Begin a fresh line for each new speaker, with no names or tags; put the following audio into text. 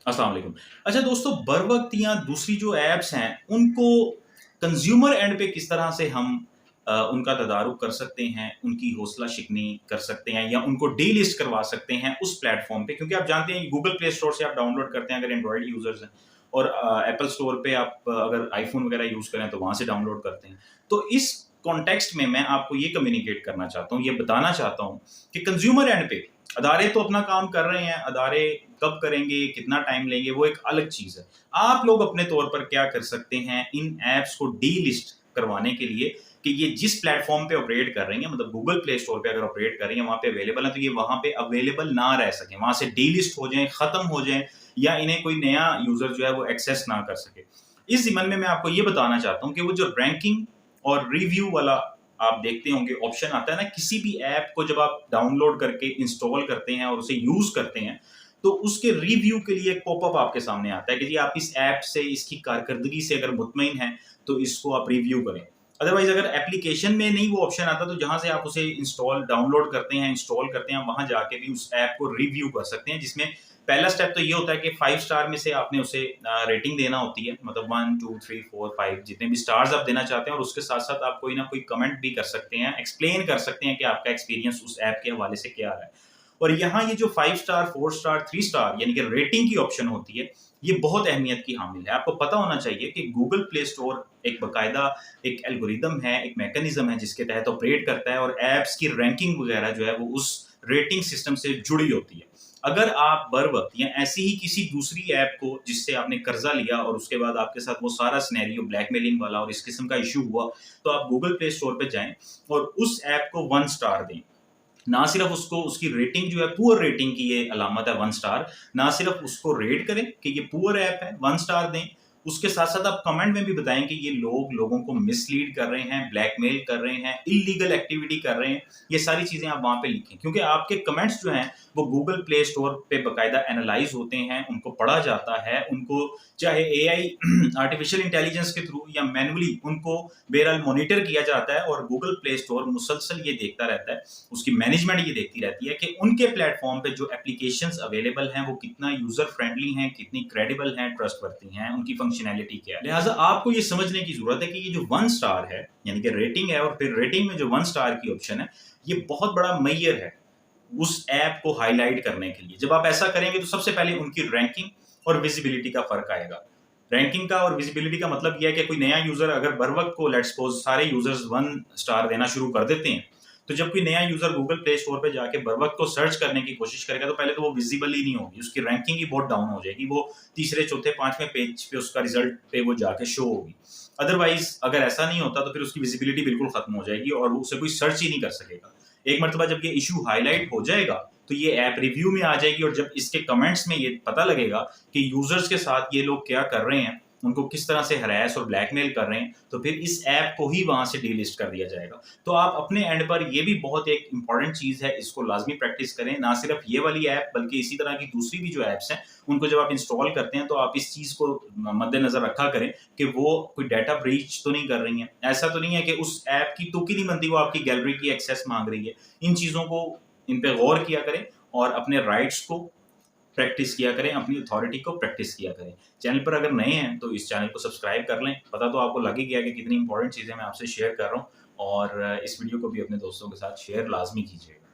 अस्सलाम वालेकुम। अच्छा दोस्तों, बर वक़्त या दूसरी जो ऐप्स हैं, उनको कंज़्यूमर एंड पे किस तरह से हम उनका तदारुक कर सकते हैं, उनकी हौसला शिकनी कर सकते हैं या उनको डीलिस्ट करवा सकते हैं उस प्लेटफ़ॉर्म पे? क्योंकि आप जानते हैं गूगल प्ले स्टोर से आप डाउनलोड करते हैं अगर एंड्रॉयड यूज़र्स हैं और एप्पल स्टोर पे आप अगर आईफ़ोन वगैरह यूज़ करें तो वहाँ से डाउनलोड करते हैं। तो इस कॉन्टेक्स्ट में मैं आपको ये कम्युनिकेट करना चाहता हूँ, ये बताना चाहता हूँ कि कंज़्यूमर एंड पे अदारे तो अपना काम कर रहे हैं, अदारे कब करेंगे, कितना टाइम लेंगे, वो एक अलग चीज़ है। आप लोग अपने तौर पर क्या कर सकते हैं इन ऐप्स को डीलिस्ट करवाने के लिए कि ये जिस प्लेटफ़ॉर्म पे ऑपरेट कर रही हैं, मतलब गूगल प्ले स्टोर पे अगर ऑपरेट कर रही हैं, वहाँ पे अवेलेबल है, तो ये वहाँ पे अवेलेबल ना रह सकें, वहाँ से डीलिस्ट हो जाएँ, खत्म हो जाएँ या इन्हें कोई नया यूज़र जो है वो एक्सेस ना कर सके। इस ज़िम्मन में मैं आपको ये बताना चाहता हूँ कि वो जो रैंकिंग और रिव्यू वाला आप देखते होंगे ऑप्शन आता है ना, किसी भी ऐप को जब आप डाउनलोड करके इंस्टॉल करते हैं और उसे यूज़ करते हैं, तो उसके रिव्यू के लिए एक पॉपअप आपके सामने आता है कि जी आप इस ऐप से, इसकी कारकर्दगी से अगर मुतमईन हैं, तो इसको आप रिव्यू करें। अदरवाइज़ अगर एप्लीकेशन में नहीं वो ऑप्शन आता, तो जहाँ से आप उसे डाउनलोड करते हैं, इंस्टॉल करते हैं, वहाँ जाके भी उस ऐप को रिव्यू कर सकते हैं, जिसमें पहला स्टेप तो ये होता है कि 5 स्टार में से आपने उसे रेटिंग देना होती है, मतलब 1, 2, 3, 4, 5 जितने भी स्टार्स आप देना चाहते हैं और उसके साथ-साथ आप कोई ना कोई कमेंट भी कर सकते हैं, एक्सप्लेन कर सकते हैं कि आपका एक्सपीरियंस उस ऐप के हवाले से क्या रहा है। और यहाँ ये जो 5 स्टार, 4 स्टार, 3 स्टार यानी कि रेटिंग की ऑप्शन होती है, ये बहुत अहमियत की हामिल है। आपको पता होना चाहिए कि गूगल प्ले स्टोर एक बाकायदा एक एल्गोरिदम है, एक मैकेनिज़्म है जिसके तहत ऑपरेट करता है और ऐप्स की रैंकिंग वगैरह जो है वो उस रेटिंग सिस्टम से जुड़ी होती है। अगर आप बर वक़्त या ऐसी ही किसी दूसरी ऐप को जिससे आपने कर्ज़ा लिया और उसके बाद आपके साथ वो सारा सिनेरियो ब्लैकमेलिंग वाला और इस किस्म का इश्यू हुआ, तो आप गूगल प्ले स्टोर पे जाएँ और उस ऐप को 1 स्टार दें। ना सिर्फ उसको उसकी रेटिंग जो है पुअर रेटिंग की ये अलामत है 1 स्टार, ना सिर्फ उसको रेट करें कि ये पुअर ऐप है, 1 स्टार दें, उसके साथ-साथ आप कमेंट में भी बताएँ कि ये लोग लोगों को मिसलीड कर रहे हैं, ब्लैकमेल कर रहे हैं, इल्लीगल एक्टिविटी कर रहे हैं, ये सारी चीज़ें आप वहाँ पे लिखें। क्योंकि आपके कमेंट्स जो हैं, वो गूगल प्ले स्टोर पे बाकायदा एनालाइज़ होते हैं, उनको पढ़ा जाता है, उनको चाहे एआई आर्टिफिशियल इंटेलिजेंस के थ्रू या मैन्युअली उनको बहरहाल मॉनिटर किया जाता है और गूगल प्ले स्टोर मुसलसल ये देखता रहता है, उसकी मैनेजमेंट ये देखती रहती है कि उनके प्लेटफ़ॉर्म पे जो एप्लीकेशंस अवेलेबल हैं, वो कितना यूज़र फ्रेंडली हैं, कितनी क्रेडिबल हैं, ट्रस्टवर्थी हैं, उनकी फंक्शनैलिटी क्या है। लिहाज़ा आपको ये समझने की ज़रूरत है कि ये जो 1 स्टार है, यानी कि रेटिंग है और फिर रेटिंग में जो 1 स्टार की ऑप्शन है, ये बहुत बड़ा मैयर है, उस ऐप को हाइलाइट करने के लिए। जब आप ऐसा करेंगे तो सबसे पहले उनकी रैंकिंग और विज़िबिलिटी का फ़र्क आएगा। रैंकिंग का और विज़िबिलिटी का मतलब ये है कि कोई नया यूज़र अगर बर वक़्त को लेट्स सपोज़ सारे यूज़र्स 1 स्टार देना शुरू कर देते हैं, तो जब कोई नया यूज़र गूगल प्ले स्टोर पे जाके बर वक़्त को सर्च करने की कोशिश करेगा, तो पहले तो वो विज़िबल ही नहीं होगी, उसकी रैंकिंग ही बहुत डाउन हो जाएगी, वो तीसरे, चौथे, 5वें पेज पे उसका रिज़ल्ट पे वो जाके शो होगी। अदरवाइज़ अगर ऐसा नहीं होता, तो फिर उसकी विज़िबिलिटी बिल्कुल खत्म हो जाएगी और उसे कोई सर्च ही नहीं कर सकेगा। एक मर्तबा जब ये इश्यू हाइलाइट हो जाएगा, तो ये ऐप रिव्यू में आ जाएगी और जब इसके कमेंट्स में ये पता लगेगा कि यूज़र्स के साथ ये लोग क्या कर रहे हैं, उनको किस तरह से हैरेस और ब्लैकमेल कर रहे हैं, तो फिर इस ऐप को ही वहाँ से डीलिस्ट कर दिया जाएगा। तो आप अपने एंड पर ये भी बहुत एक इम्पोर्टेंट चीज़ है, इसको लाज़मी प्रैक्टिस करें, ना सिर्फ ये वाली ऐप बल्कि इसी तरह की दूसरी भी जो ऐप्स हैं, उनको जब आप इंस्टॉल करते हैं, तो आप इस चीज़ को मद्देनज़र रखा करें कि वो कोई डाटा ब्रीच तो नहीं कर रही हैं। ऐसा तो नहीं है कि उस ऐप की तुक ही नहीं बनती, वो आपकी गैलरी की एक्सेस माँग रही है। इन चीज़ों को इन पे गौर किया करें और अपने राइट्स को प्रैक्टिस किया करें, अपनी अथॉरिटी को प्रैक्टिस किया करें। चैनल पर अगर नए हैं, तो इस चैनल को सब्सक्राइब कर लें। पता तो आपको लग ही गया कि कितनी इंपॉर्टेंट चीज़ें मैं आपसे शेयर कर रहा हूँ और इस वीडियो को भी अपने दोस्तों के साथ शेयर लाज़मी कीजिएगा।